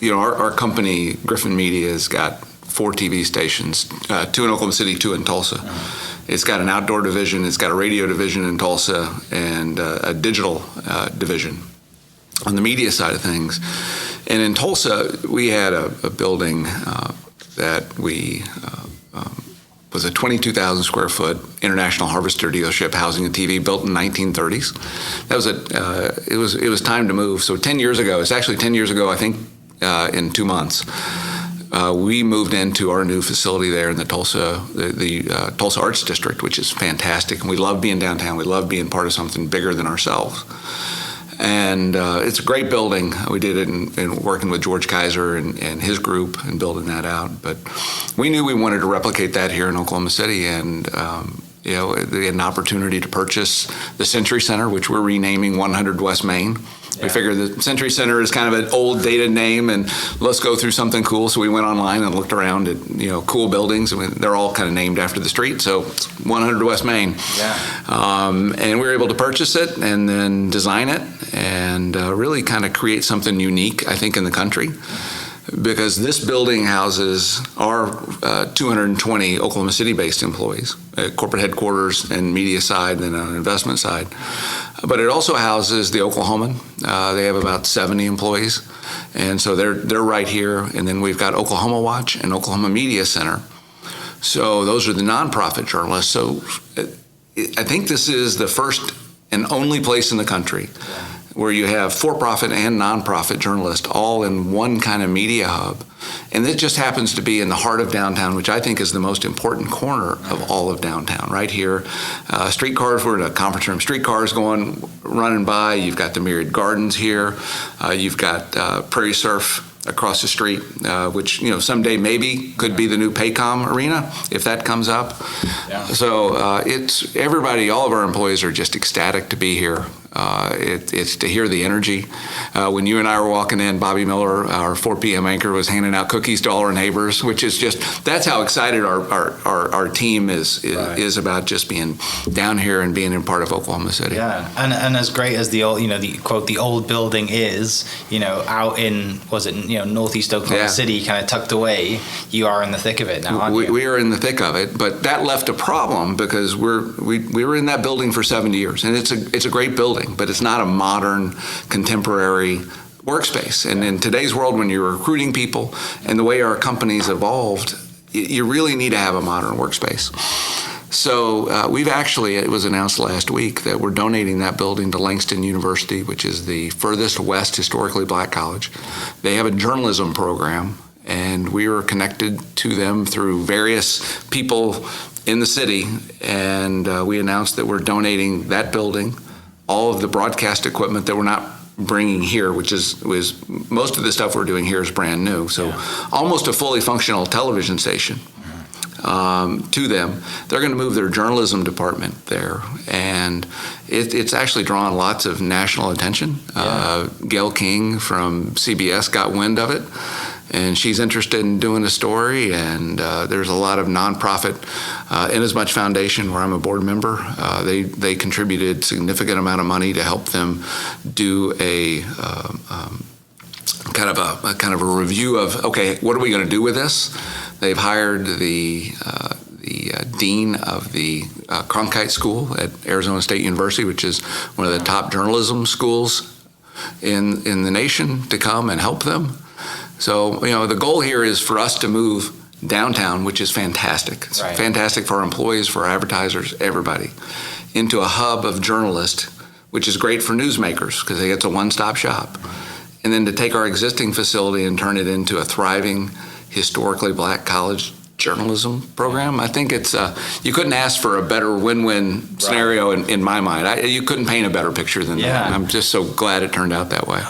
our company, Griffin Media, has got 4 TV stations, 2 in Oklahoma City, 2 in Tulsa. It's got an outdoor division, it's got a radio division in Tulsa, and a digital division on the media side of things. And in Tulsa, we had a building that we was a 22,000 square foot International Harvester dealership housing a TV built in the 1930s. That was it was time to move. So 10 years ago, it's actually 10 years ago, I think, in 2 months, we moved into our new facility there in the Tulsa Tulsa Arts District, which is fantastic. And we love being downtown. We love being part of something bigger than ourselves. And it's a great building. We did it in working with George Kaiser and his group and building that out. But we knew we wanted to replicate that here in Oklahoma City, and they had an opportunity to purchase the Century Center, which we're renaming 100 West Main. Yeah. We figured the Century Center is kind of an old, dated name, and let's go through something cool. So we went online and looked around at cool buildings. They're all kind of named after the street, so it's 100 West Main. Yeah. And we were able to purchase it and then design it and really kind of create something unique, I think, in the country. Because this building houses our 220 Oklahoma City-based employees, corporate headquarters and media side and on investment side. But it also houses the Oklahoman. They have about 70 employees, and so they're right here. And then we've got Oklahoma Watch and Oklahoma Media Center. So those are the nonprofit journalists. So I think this is the first and only place in the country where you have for-profit and nonprofit journalists all in one kind of media hub. And it just happens to be in the heart of downtown, which I think is the most important corner of all of downtown, right here. Streetcars, we're in a conference room, streetcars running by. You've got the Myriad Gardens here. You've got Prairie Surf across the street, which someday maybe could be the new Paycom arena if that comes up. Yeah. So it's everybody, all of our employees are just ecstatic to be here. It's to hear the energy. When you and I were walking in, Bobby Miller, our 4 p.m. anchor, was handing out cookies to all our neighbors, which is that's how excited our team is about just being down here and being in part of Oklahoma City. Yeah, and as great as the old, the old building is, out in, northeast Oklahoma City, kind of tucked away, you are in the thick of it now, aren't you? We are in the thick of it, but that left a problem because we were in that building for 70 years, and it's a great building, but it's not a modern, contemporary workspace. And in today's world, when you're recruiting people and the way our company's evolved, you really need to have a modern workspace. So it was announced last week that we're donating that building to Langston University, which is the furthest west historically black college. They have a journalism program, and we are connected to them through various people in the city, and we announced that we're donating that building, all of the broadcast equipment that we're not bringing here, which was most of the stuff we're doing here is brand new. So almost a fully functional television station to them. They're going to move their journalism department there, and it's actually drawn lots of national attention. Gail King from CBS got wind of it, and she's interested in doing a story, and there's a lot of nonprofit Inasmuch Foundation, where I'm a board member. They contributed significant amount of money to help them do a kind of a review of, okay, what are we going to do with this? They've hired the dean of the Cronkite School at Arizona State University, which is one of the top journalism schools in the nation, to come and help them. So, the goal here is for us to move downtown, which is fantastic. It's fantastic for our employees, for our advertisers, everybody, into a hub of journalists, which is great for newsmakers because it's a one-stop shop. And then to take our existing facility and turn it into a thriving, historically black college journalism program. I think it's you couldn't ask for a better win-win scenario in my mind. You couldn't paint a better picture than that. I'm just so glad it turned out that way.